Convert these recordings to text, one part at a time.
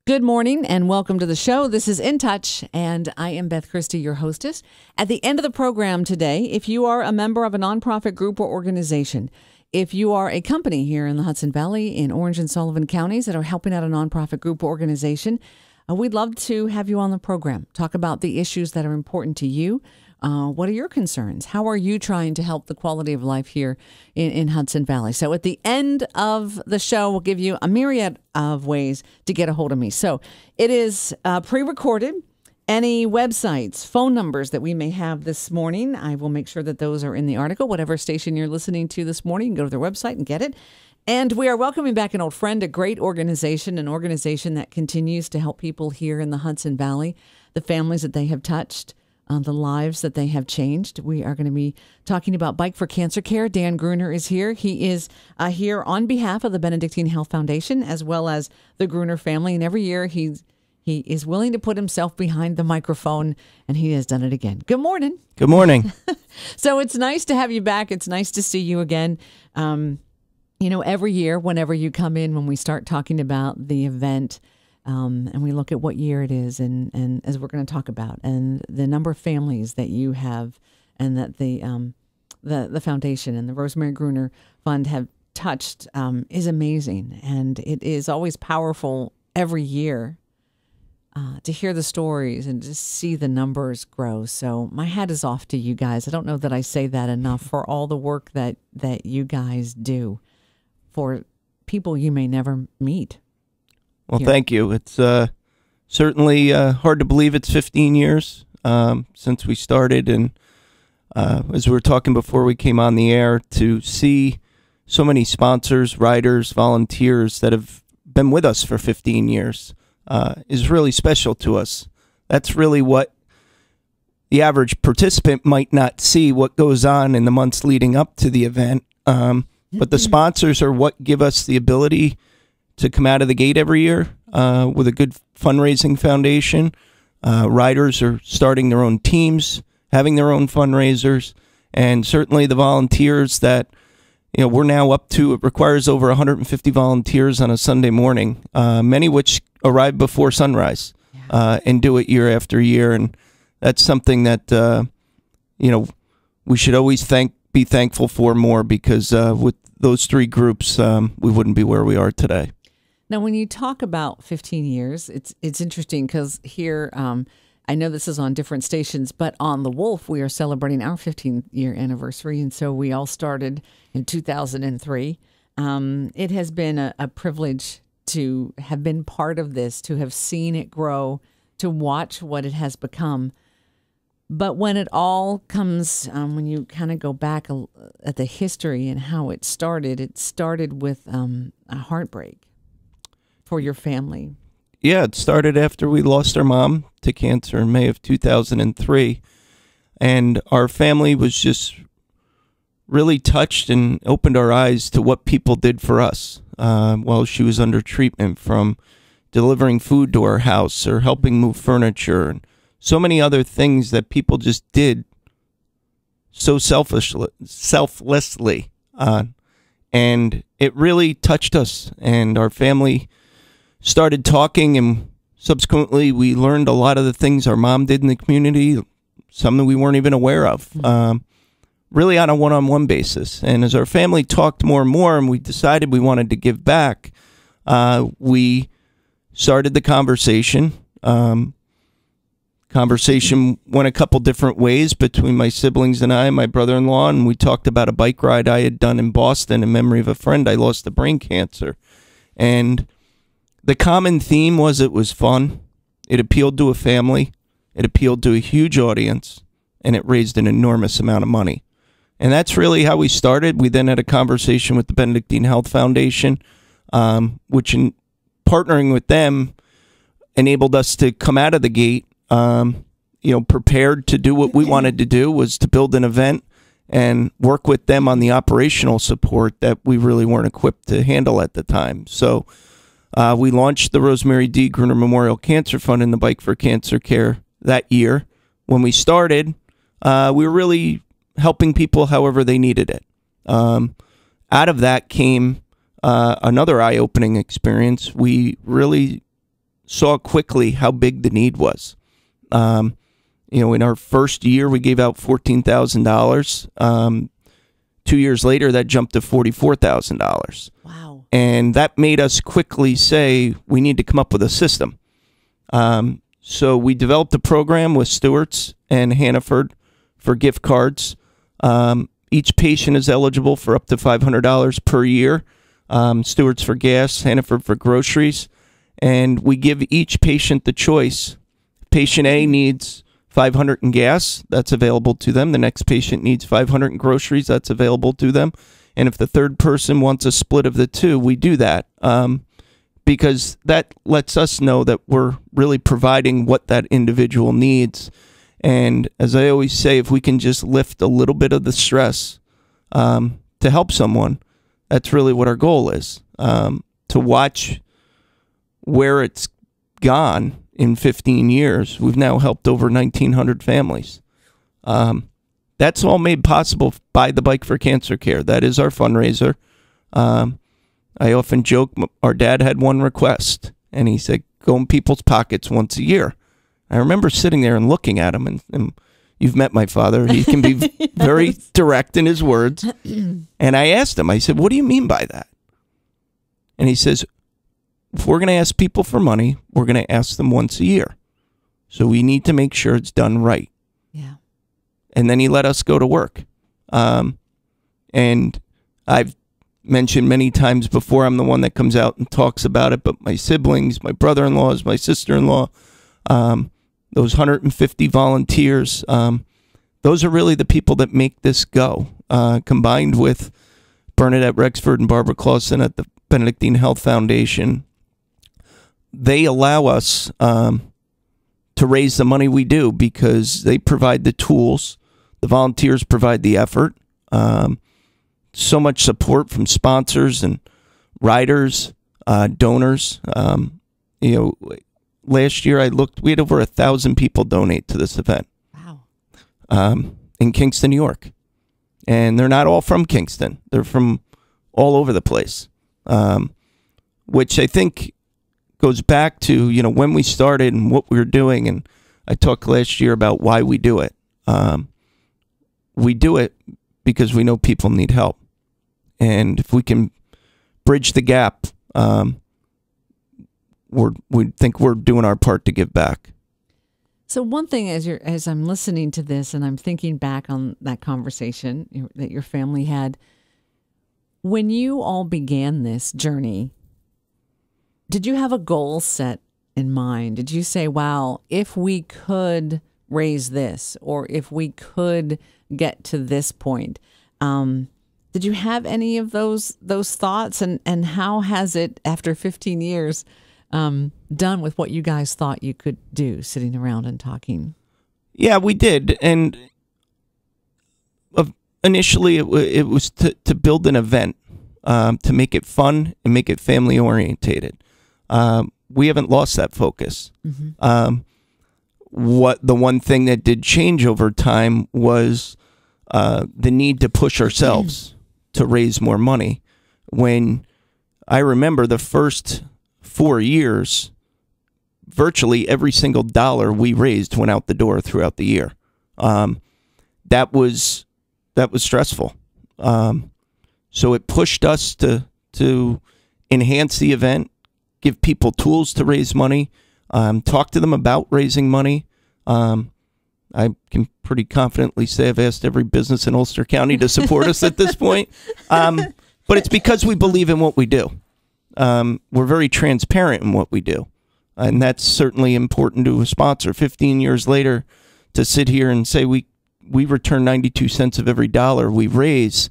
Good morning and welcome to the show. This is In Touch, and I am Beth Christie, your hostess. At the end of the program today, if you are a member of a nonprofit group or organization, if you are a company here in the Hudson Valley, in Orange and Sullivan counties that are helping out a nonprofit group or organization, we'd love to have you on the program. Talk about the issues that are important to you. What are your concerns? How are you trying to help the quality of life here in Hudson Valley? So at the end of the show, we'll give you a myriad of ways to get a hold of me. So it is pre-recorded. Any websites, phone numbers that we may have this morning, I will make sure that those are in the article. Whatever station you're listening to this morning, you can go to their website and get it. And we are welcoming back an old friend, a great organization, an organization that continues to help people here in the Hudson Valley, the families that they have touched, the lives that they have changed. We are going to be talking about Bike for Cancer Care. Dan Gruner is here. He is here on behalf of the Benedictine Health Foundation, as well as the Gruner family. And every year he is willing to put himself behind the microphone, and he has done it again. Good morning. Good morning. So it's nice to have you back. It's nice to see you again. Every year, whenever you come in, when we start talking about the event, and we look at what year it is, and as we're going to talk about, and the number of families that you have, and that the foundation and the Rosemary Gruner Fund have touched is amazing, and it is always powerful every year to hear the stories and to see the numbers grow. So my hat is off to you guys. I don't know that I say that enough for all the work that you guys do for people you may never meet. Well, thank you. It's certainly hard to believe it's 15 years since we started. And as we were talking before we came on the air, to see so many sponsors, riders, volunteers that have been with us for 15 years is really special to us. That's really what the average participant might not see, what goes on in the months leading up to the event. But the sponsors are what give us the ability to come out of the gate every year with a good fundraising foundation. Riders are starting their own teams, having their own fundraisers, and certainly the volunteers that we're now up to. It requires over 150 volunteers on a Sunday morning, many which arrive before sunrise and do it year after year. And that's something that we should always be thankful for more, because with those three groups, we wouldn't be where we are today. Now, when you talk about 15 years, it's interesting because here, I know this is on different stations, but on The Wolf, we are celebrating our 15-year anniversary. And so we all started in 2003. It has been a privilege to have been part of this, to have seen it grow, to watch what it has become. But when it all comes, when you kind of go back at the history and how it started with a heartbreak for your family. Yeah, it started after we lost our mom to cancer in May of 2003. And our family was just really touched and opened our eyes to what people did for us while she was under treatment, from delivering food to our house or helping move furniture, and so many other things that people just did so selflessly. And it really touched us, and our family started talking, and subsequently we learned a lot of the things our mom did in the community, some that we weren't even aware of, really on a one-on-one basis. And as our family talked more and more, and we decided we wanted to give back, we started the conversation. Conversation went a couple different ways between my siblings and I, my brother-in-law, and we talked about a bike ride I had done in Boston in memory of a friend I lost to brain cancer. And the common theme was it was fun, it appealed to a family, it appealed to a huge audience, and it raised an enormous amount of money. And that's really how we started. We then had a conversation with the Benedictine Health Foundation, which in partnering with them enabled us to come out of the gate prepared to do what we wanted to do, was to build an event and work with them on the operational support that we really weren't equipped to handle at the time. So we launched the Rosemary D. Gruner Memorial Cancer Fund and the Bike for Cancer Care that year. When we started, we were really helping people however they needed it. Out of that came another eye-opening experience. We really saw quickly how big the need was. In our first year, we gave out $14,000. 2 years later, that jumped to $44,000. Wow. And that made us quickly say, we need to come up with a system. So we developed a program with Stewart's and Hannaford for gift cards. Each patient is eligible for up to $500 per year. Stewart's for gas, Hannaford for groceries. And we give each patient the choice. Patient A needs $500 in gas, that's available to them. The next patient needs $500 in groceries, that's available to them. And if the third person wants a split of the two, we do that. Because that lets us know that we're really providing what that individual needs. And as I always say, if we can just lift a little bit of the stress to help someone, that's really what our goal is. To watch where it's gone in 15 years. We've now helped over 1,900 families. That's all made possible by the Bike for Cancer Care. That is our fundraiser. I often joke, our dad had one request, and he said, go in people's pockets once a year. I remember sitting there and looking at him, and you've met my father. He can be yes. very direct in his words. And I asked him, I said, what do you mean by that? And he says, if we're going to ask people for money, we're going to ask them once a year. So we need to make sure it's done right. Yeah. And then he let us go to work. And I've mentioned many times before, I'm the one that comes out and talks about it, but my siblings, my brother-in-laws, my sister-in-law, those 150 volunteers, those are really the people that make this go, combined with Bernadette Rexford and Barbara Clausen at the Benedictine Health Foundation. They allow us to raise the money we do because they provide the tools. The volunteers provide the effort. So much support from sponsors and riders, donors. Last year I looked, we had over 1,000 people donate to this event. Wow. In Kingston, New York. And they're not all from Kingston. They're from all over the place. Which I think goes back to, when we started and what we were doing. And I talked last year about why we do it. We do it because we know people need help. And if we can bridge the gap, we think we're doing our part to give back. So one thing, as I'm listening to this and I'm thinking back on that conversation that your family had, when you all began this journey, did you have a goal set in mind? Did you say, wow, if we could raise this, or if we could get to this point, did you have any of those thoughts? And how has it, after 15 years, done with what you guys thought you could do, sitting around and talking? Yeah, we did. And initially it was to build an event, to make it fun and make it family orientated. We haven't lost that focus. Mm-hmm. The one thing that did change over time was the need to push ourselves to raise more money. When I remember the first 4 years, virtually every single dollar we raised went out the door throughout the year. That was stressful. So it pushed us to enhance the event, give people tools to raise money, talk to them about raising money. I can pretty confidently say I've asked every business in Ulster County to support us at this point. But it's because we believe in what we do. We're very transparent in what we do. And that's certainly important to a sponsor. 15 years later, to sit here and say we return 92 cents of every dollar we raise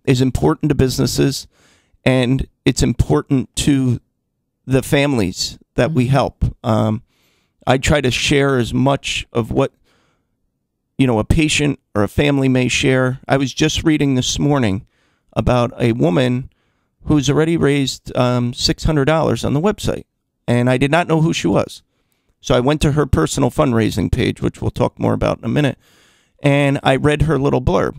is important to businesses, and it's important to the families that we help. I try to share as much of what a patient or a family may share. I was just reading this morning about a woman who's already raised $600 on the website, and I did not know who she was. So I went to her personal fundraising page, which we'll talk more about in a minute, and I read her little blurb.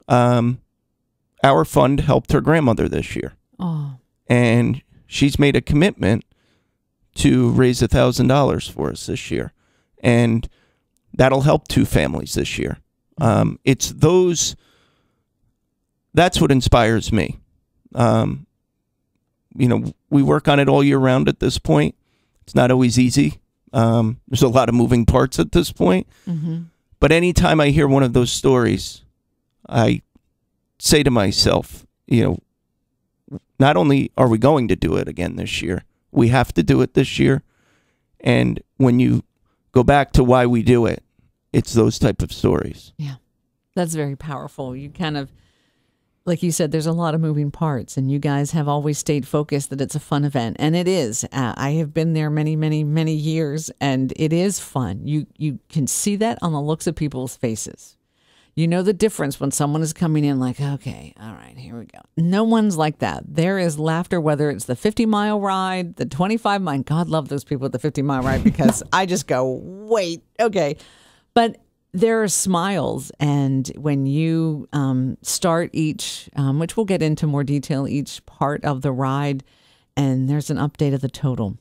Our fund helped her grandmother this year. Oh. And she's made a commitment to raise $1,000 for us this year. And that'll help 2 families this year. It's those, that's what inspires me. You know, we work on it all year round at this point. It's not always easy. There's a lot of moving parts at this point. But anytime I hear one of those stories, I say to myself, you know, not only are we going to do it again this year, we have to do it this year. And when you go back to why we do it, it's those type of stories. Yeah, that's very powerful. You kind of, like you said, there's a lot of moving parts, and you guys have always stayed focused that it's a fun event, and it is. I have been there many, many, many years, and it is fun. You can see that on the looks of people's faces. You know the difference when someone is coming in like, okay, all right, here we go. No one's like that. There is laughter, whether it's the 50-mile ride, the 25-mile. God love those people at the 50-mile ride, because I just go, wait, okay. But there are smiles, and when you start each, which we'll get into more detail, each part of the ride, and there's an update of the total.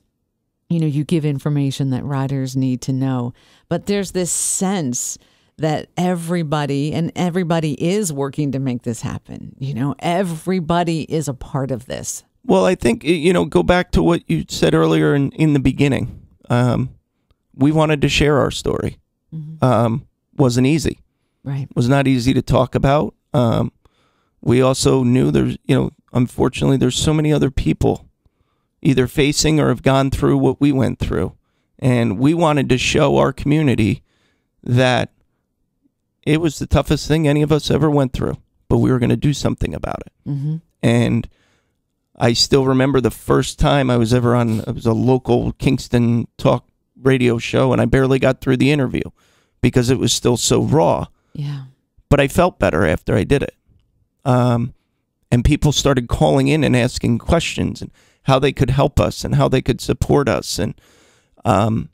You know, you give information that riders need to know, but there's this sense that everybody is working to make this happen. You know, everybody is a part of this. Well, I think, you know, go back to what you said earlier in the beginning. We wanted to share our story. Wasn't easy. Right. Was not easy to talk about. We also knew there's, you know, unfortunately, there's so many other people either facing or have gone through what we went through. And we wanted to show our community that it was the toughest thing any of us ever went through, but we were going to do something about it. And I still remember the first time I was ever on, it was a local Kingston talk radio show, and I barely got through the interview because it was still so raw. Yeah. But I felt better after I did it. And people started calling in and asking questions and how they could help us and how they could support us. And I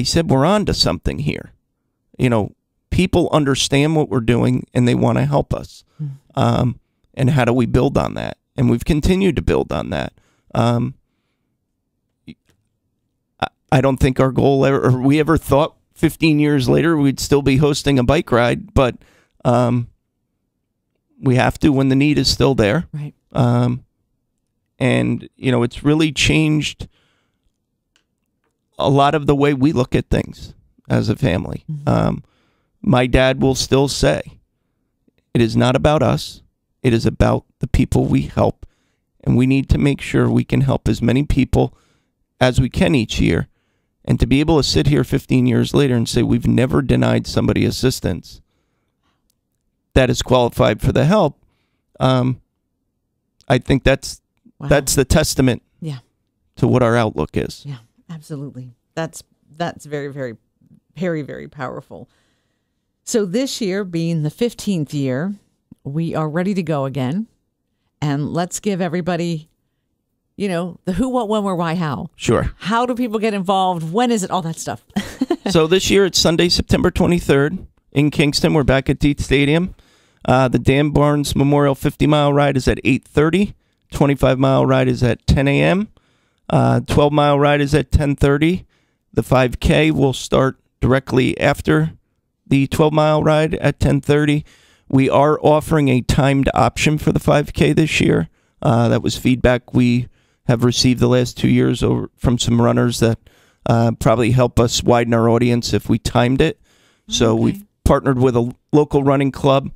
said, we're on to something here. You know, people understand what we're doing and they want to help us. And how do we build on that? And we've continued to build on that. I don't think our goal ever, or we ever thought 15 years later we'd still be hosting a bike ride, but we have to when the need is still there. Right. And, you know, it's really changed a lot of the way we look at things as a family. My dad will still say, it is not about us. It is about the people we help. And we need to make sure we can help as many people as we can each year. And to be able to sit here 15 years later and say we've never denied somebody assistance that is qualified for the help, I think that's the testament to what our outlook is. Yeah, absolutely. That's very, very, very, very powerful. So this year being the 15th year, we are ready to go again. And let's give everybody, you know, the who, what, when, where, why, how. Sure. How do people get involved? When is it? All that stuff. So this year it's Sunday, September 23rd in Kingston. We're back at Dietz Stadium. The Dan Barnes Memorial 50-mile ride is at 8:30. 25-mile ride is at 10 a.m. 12-mile ride is at 10:30. The 5K will start directly after the 12-mile ride at 10:30. We are offering a timed option for the 5K this year. That was feedback we have received the last 2 years from some runners that probably help us widen our audience if we timed it. So we've partnered with a local running club.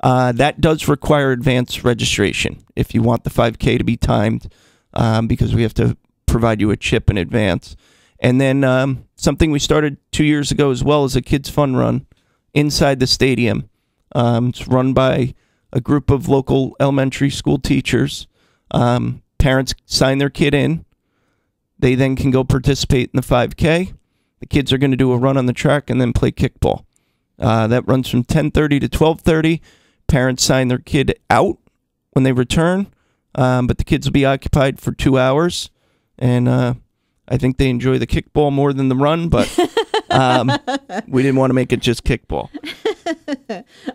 That does require advanced registration if you want the 5K to be timed, because we have to provide you a chip in advance. And then something we started 2 years ago as well is a kids fun run inside the stadium. It's run by a group of local elementary school teachers. Parents sign their kid in. They then can go participate in the 5K. The kids are going to do a run on the track and then play kickball. That runs from 10:30 to 12:30. Parents sign their kid out when they return, but the kids will be occupied for 2 hours. And I think they enjoy the kickball more than the run, but we didn't want to make it just kickball.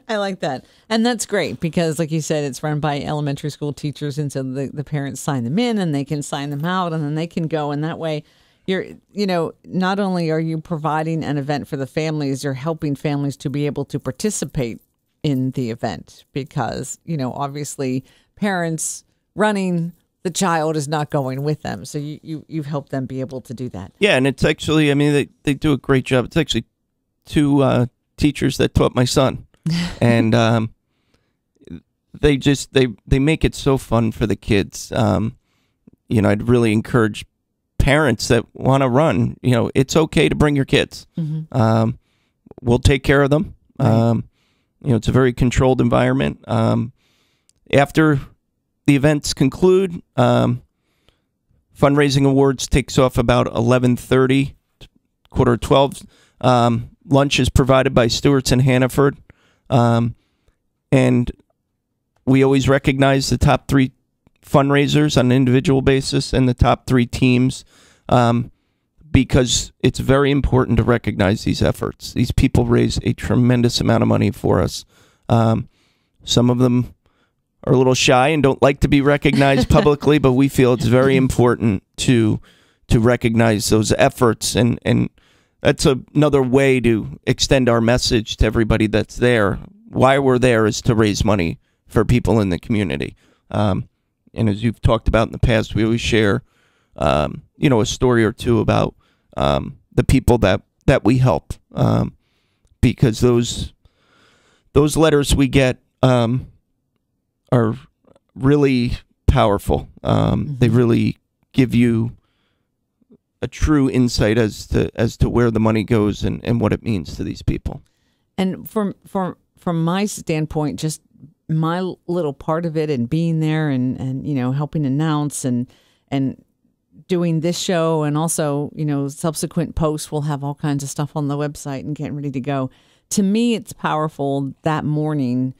I like that. And that's great because, like you said, it's run by elementary school teachers. And so the parents sign them in and they can sign them out and then they can go. And that way, not only are you providing an event for the families, you're helping families to be able to participate in the event because, obviously parents running, the child is not going with them. So you've helped them be able to do that. Yeah, and it's actually, they do a great job. It's actually two teachers that taught my son. And they make it so fun for the kids. I'd really encourage parents that want to run. It's okay to bring your kids. Mm-hmm. We'll take care of them. Right. It's a very controlled environment. After the events conclude, fundraising awards takes off about 11:30, 11:45. Lunch is provided by Stewart's in Hannaford. And we always recognize the top 3 fundraisers on an individual basis and the top 3 teams because it's very important to recognize these efforts. These people raise a tremendous amount of money for us. Some of them are a little shy and don't like to be recognized publicly, but we feel it's very important to recognize those efforts, and that's another way to extend our message to everybody that's there. Why we're there is to raise money for people in the community. And as you've talked about in the past, we always share, a story or two about the people that we help, because those letters we get are really powerful. They really give you a true insight as to where the money goes and what it means to these people. And from my standpoint, just my little part of it and being there and helping announce and doing this show and also, subsequent posts, we'll have all kinds of stuff on the website and getting ready to go. To me, it's powerful that morning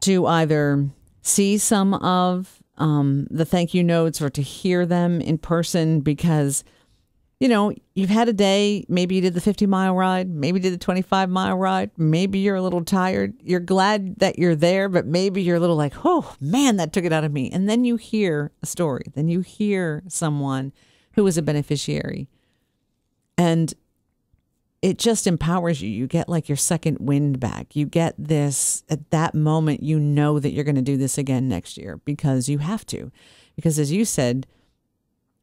to either see some of the thank you notes or to hear them in person because, you've had a day, maybe you did the 50-mile ride, maybe you did the 25-mile ride, maybe you're a little tired. You're glad that you're there, but maybe you're a little like, oh, man, that took it out of me. And then you hear a story. Then you hear someone who was a beneficiary. And it just empowers you. You get like your second wind back. You get this, at that moment, you know that you're going to do this again next year because you have to. Because as you said,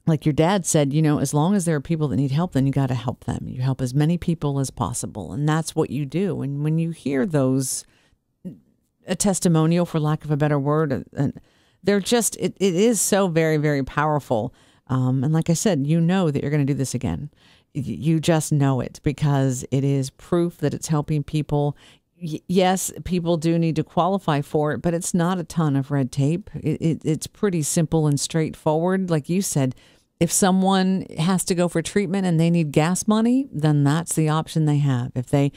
like your dad said, as long as there are people that need help, then you got to help them. You help as many people as possible. And that's what you do. And when you hear those, a testimonial, for lack of a better word, and they're just, it is so very, very powerful. And like I said, that you're going to do this again. You just know it because it is proof that it's helping people. Yes, people do need to qualify for it, but it's not a ton of red tape. It's pretty simple and straightforward. Like you said, if someone has to go for treatment and they need gas money, then that's the option they have. If they,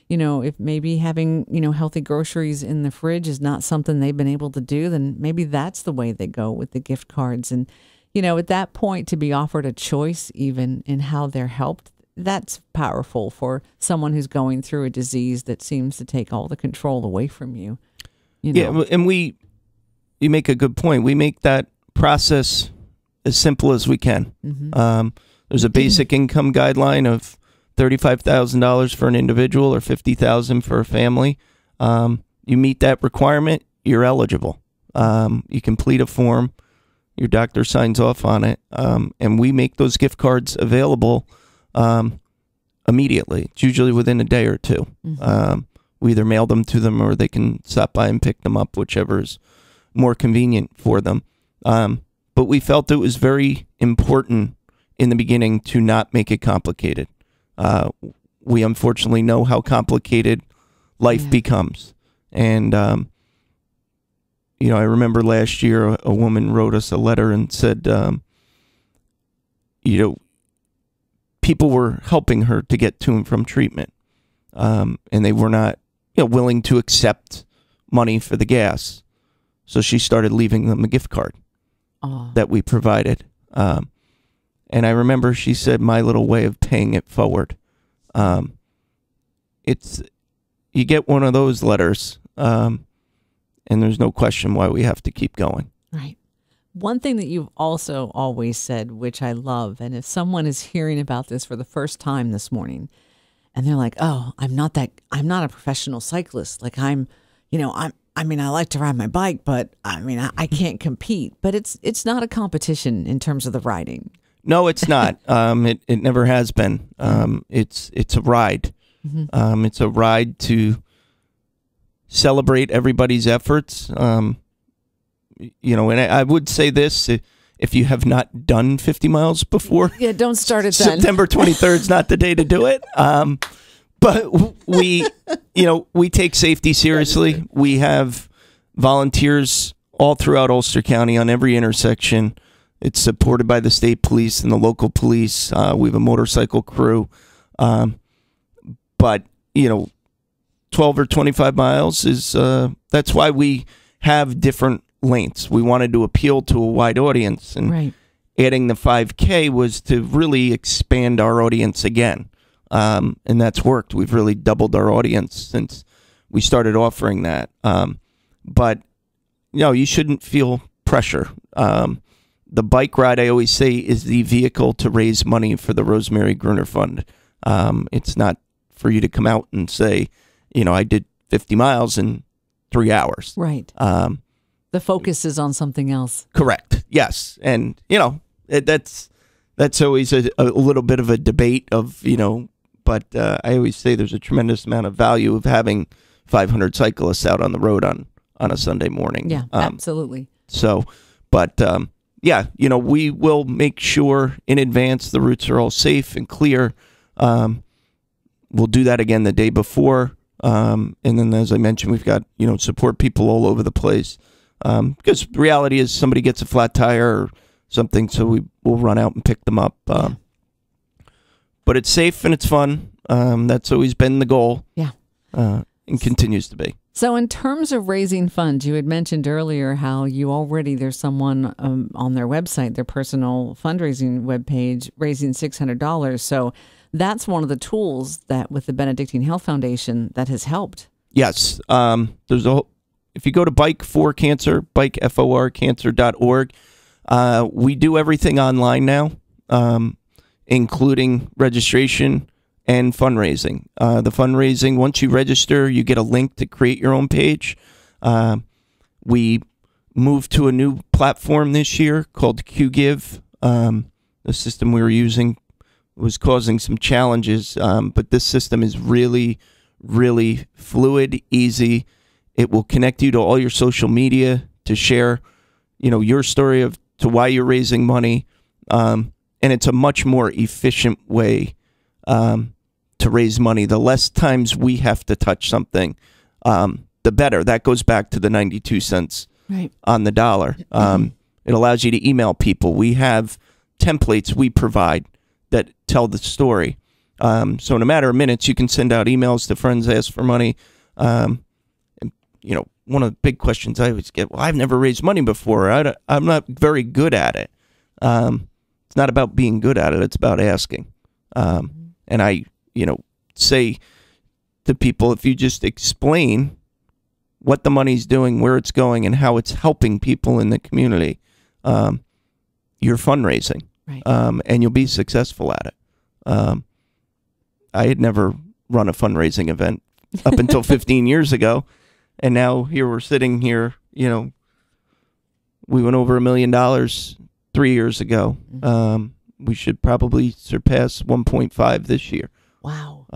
if maybe having, healthy groceries in the fridge is not something they've been able to do, then maybe that's the way they go with the gift cards. And at that point, to be offered a choice even in how they're helped, that's powerful for someone who's going through a disease that seems to take all the control away from you. Yeah, and you make a good point. We make that process as simple as we can. Mm-hmm. There's a basic income guideline of $35,000 for an individual or $50,000 for a family. You meet that requirement, you're eligible. You complete a form. Your doctor signs off on it, and we make those gift cards available immediately. It's usually within a day or two. Mm-hmm. We either mail them to them or they can stop by and pick them up, whichever is more convenient for them. But we felt it was very important in the beginning to not make it complicated. We unfortunately know how complicated life becomes. And I remember last year a woman wrote us a letter and said, people were helping her to get to and from treatment, and they were not willing to accept money for the gas. So she started leaving them a gift card that we provided. And I remember she said, my little way of paying it forward. you get one of those letters, and there's no question why we have to keep going. Right. One thing that you've also always said, which I love, and if someone is hearing about this for the first time this morning, and they're like, "Oh, I'm not a professional cyclist. Like I like to ride my bike, but I can't compete." But it's not a competition in terms of the riding. No, it's not. It never has been. It's a ride. Mm-hmm. It's a ride to celebrate everybody's efforts. And I would say this: if you have not done 50 miles before, yeah, don't start it then. September 23rd is not the day to do it. But we take safety seriously. We have volunteers all throughout Ulster County on every intersection. It's supported by the state police and the local police. We have a motorcycle crew. But 12 or 25 miles is that's why we have different lengths. We wanted to appeal to a wide audience, and right. Adding the 5K was to really expand our audience again. And that's worked. We've really doubled our audience since we started offering that. But you shouldn't feel pressure. The bike ride, I always say, is the vehicle to raise money for the Rosemary Gruner Fund. It's not for you to come out and say, I did 50 miles in 3 hours. Right. The focus is on something else. Correct. Yes. And, that's always a little bit of a debate of, but I always say there's a tremendous amount of value of having 500 cyclists out on the road on a Sunday morning. Yeah, absolutely. So, but we will make sure in advance the routes are all safe and clear. We'll do that again the day before. And then, as I mentioned, we've got, support people all over the place. Because the reality is somebody gets a flat tire or something, so we'll run out and pick them up. But it's safe and it's fun. That's always been the goal. Yeah. And continues to be. So in terms of raising funds, you had mentioned earlier how there's someone on their website, their personal fundraising webpage, raising $600. So that's one of the tools that with the Benedictine Health Foundation that has helped. Yes. If you go to Bike for Cancer, bikeforcancer.org, we do everything online now, including registration and fundraising. The fundraising, once you register, you get a link to create your own page. We moved to a new platform this year called QGive. The system we were using was causing some challenges, but this system is really, really fluid, easy. It will connect you to all your social media to share, your story to why you're raising money. And it's a much more efficient way to raise money. The less times we have to touch something, the better. That goes back to the 92 cents right. on the dollar. It allows you to email people. We have templates we provide that tell the story. So in a matter of minutes, you can send out emails to friends, ask for money. One of the big questions I always get, well, I've never raised money before. I'm not very good at it. It's not about being good at it. It's about asking. And I, say to people, if you just explain what the money's doing, where it's going, and how it's helping people in the community, you're fundraising. Right. And you'll be successful at it. I had never run a fundraising event up until 15 years ago. And now here we're sitting here, we went over $1 million 3 years ago. We should probably surpass 1.5 this year. Wow.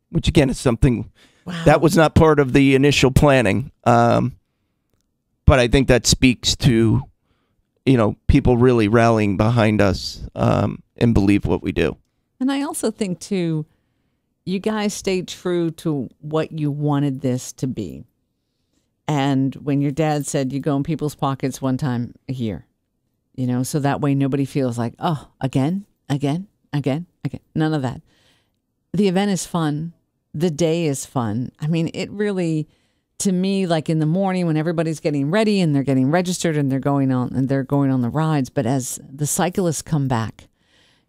Which again is something that was not part of the initial planning. But I think that speaks to, people really rallying behind us and believe what we do. And I also think too, you guys stayed true to what you wanted this to be. And when your dad said you go in people's pockets one time a year, so that way nobody feels like, oh, again. None of that. The event is fun. The day is fun. I mean, it really, to me, like in the morning when everybody's getting ready and they're getting registered and they're going on the rides. But as the cyclists come back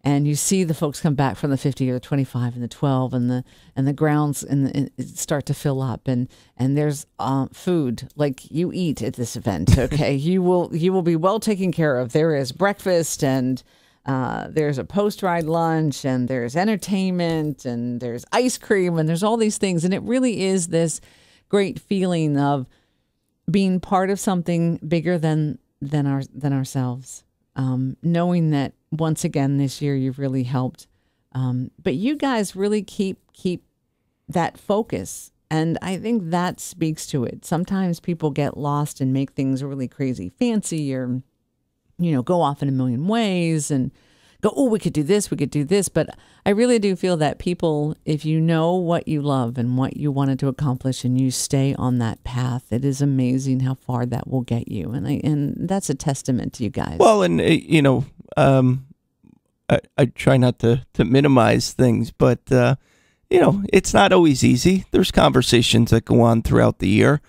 and you see the folks come back from the 50 or the 25 and the 12 and the grounds and start to fill up, and there's food like you eat at this event. Okay, you will be well taken care of. There is breakfast, and there's a post-ride lunch, and there's entertainment, and there's ice cream, and there's all these things, and it really is this great feeling of being part of something bigger than ourselves. Knowing that once again this year you've really helped, but you guys really keep that focus, and I think that speaks to it. Sometimes people get lost and make things really crazy fancy, or go off in a million ways and go, oh, we could do this, but I really do feel that people, if you know what you love and what you wanted to accomplish and you stay on that path, it is amazing how far that will get you. And that's a testament to you guys. Well, and I try not to minimize things, but it's not always easy. There's conversations that go on throughout the year.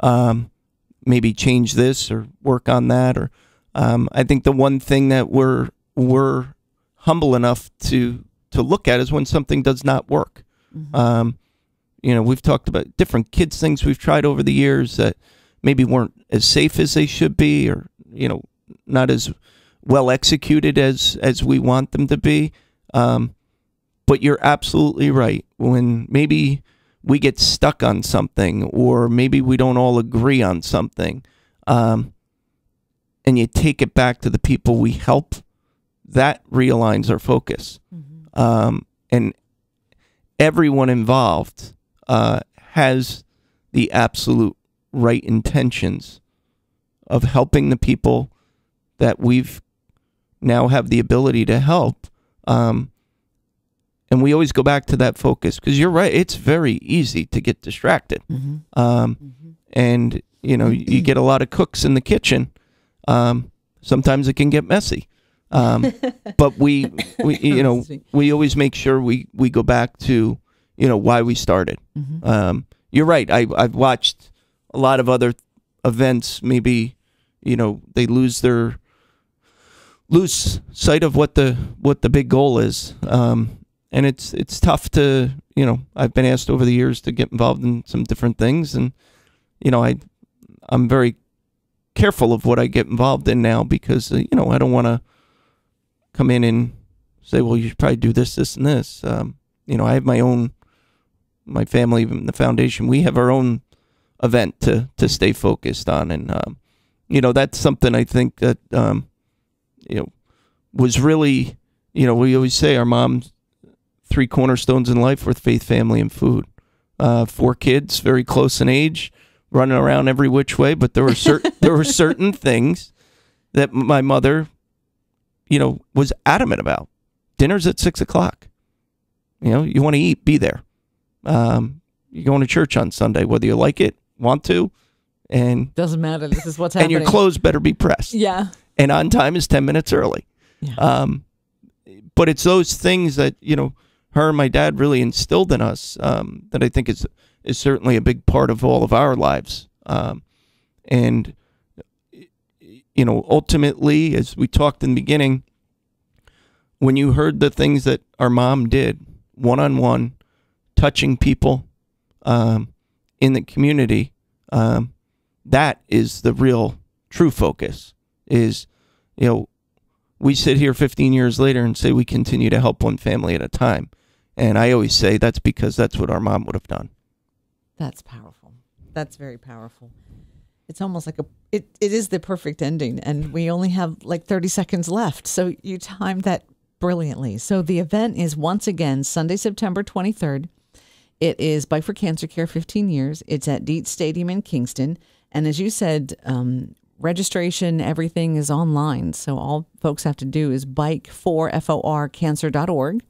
Maybe change this or work on that, or I think the one thing that we're humble enough to look at is when something does not work. Mm-hmm. We've talked about different kids things we've tried over the years that maybe weren't as safe as they should be, or not as well executed as we want them to be. But you're absolutely right. When maybe we get stuck on something, or maybe we don't all agree on something, and you take it back to the people we help, that realigns our focus. Mm-hmm. And everyone involved has the absolute right intentions of helping the people that we've now have the ability to help. And we always go back to that focus, because you're right, it's very easy to get distracted. Mm-hmm. And you get a lot of cooks in the kitchen. Sometimes it can get messy. But we always make sure we go back to, why we started. Mm-hmm. You're right. I've watched a lot of other events. Maybe, they lose sight of what the big goal is. And it's tough to, I've been asked over the years to get involved in some different things, and, I'm very careful of what I get involved in now, because, I don't want to come in and say, well, you should probably do this, this, and this. I have my family, even the foundation, we have our own event to stay focused on. And, that's something I think that, was really, we always say our mom's 3 cornerstones in life were faith, family, and food. 4 kids, very close in age, running around every which way. But there were certain things that my mother, was adamant about. Dinner's at 6:00. You want to eat, be there. You're going to church on Sunday, whether you like it, want to, and doesn't matter. This is what's happening. And your clothes better be pressed. Yeah. And on time is 10 minutes early. Yeah. But it's those things that her and my dad really instilled in us, that I think is certainly a big part of all of our lives. And ultimately, as we talked in the beginning, when you heard the things that our mom did, one-on-one, touching people in the community, that is the real true focus. Is, we sit here 15 years later and say we continue to help one family at a time. And I always say that's because that's what our mom would have done. That's powerful. That's very powerful. It's almost like it is the perfect ending, and we only have like 30 seconds left. So you timed that brilliantly. So the event is once again Sunday, September 23rd. It is Bike for Cancer Care 15 years. It's at Dietz Stadium in Kingston. And as you said, registration, everything is online. So all folks have to do is bike4cancer.org.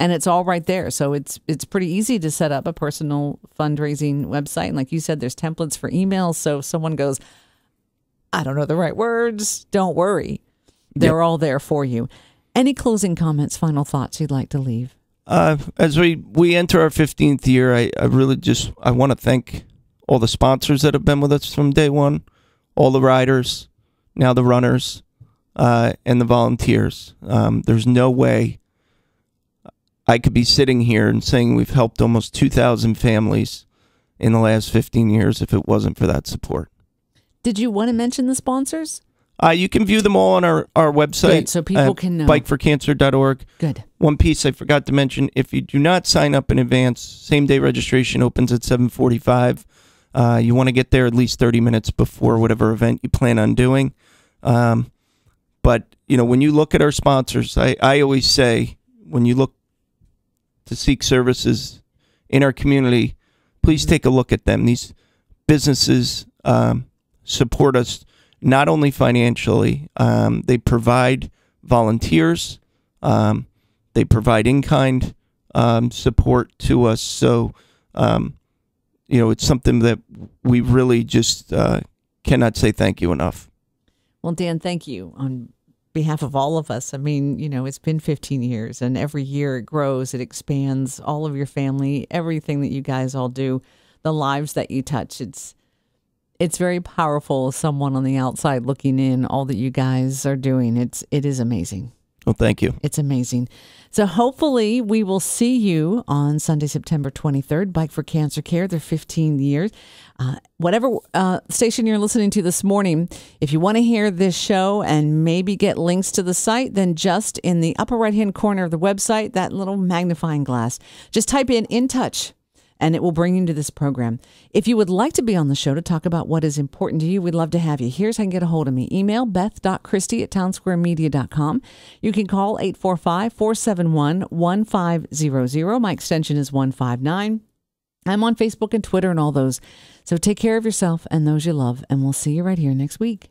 And it's all right there. So it's pretty easy to set up a personal fundraising website. And like you said, there's templates for emails. So if someone goes, I don't know the right words, don't worry. They're all there for you. Any closing comments, final thoughts you'd like to leave? As we enter our 15th year, I really I want to thank all the sponsors that have been with us from day one, all the riders, now the runners. and the volunteers. There's no way I could be sitting here and saying we've helped almost 2,000 families in the last 15 years if it wasn't for that support. Did you want to mention the sponsors? You can view them all on our website. Good, so people can know. Bikeforcancer.org. Good. One piece I forgot to mention, if you do not sign up in advance, same-day registration opens at 7:45. You want to get there at least 30 minutes before whatever event you plan on doing. But, when you look at our sponsors, I always say, when you look to seek services in our community, please take a look at them. These businesses support us not only financially, they provide volunteers, they provide in-kind support to us. So, it's something that we really just cannot say thank you enough. Well, Dan, thank you on behalf of all of us. I mean, it's been 15 years, and every year it grows, it expands, all of your family, everything that you guys all do, the lives that you touch. It's very powerful as someone on the outside looking in, all that you guys are doing. It is amazing. Well, thank you. It's amazing. So hopefully we will see you on Sunday, September 23rd, Bike for Cancer Care, their 15 years. Whatever station you're listening to this morning, if you want to hear this show and maybe get links to the site, then just in the upper right-hand corner of the website, that little magnifying glass, just type in touch, and it will bring you to this program. If you would like to be on the show to talk about what is important to you, we'd love to have you. Here's how you can get a hold of me. Email beth.christie@townsquaremedia.com. You can call 845-471-1500. My extension is 159. I'm on Facebook and Twitter and all those. So take care of yourself and those you love, and we'll see you right here next week.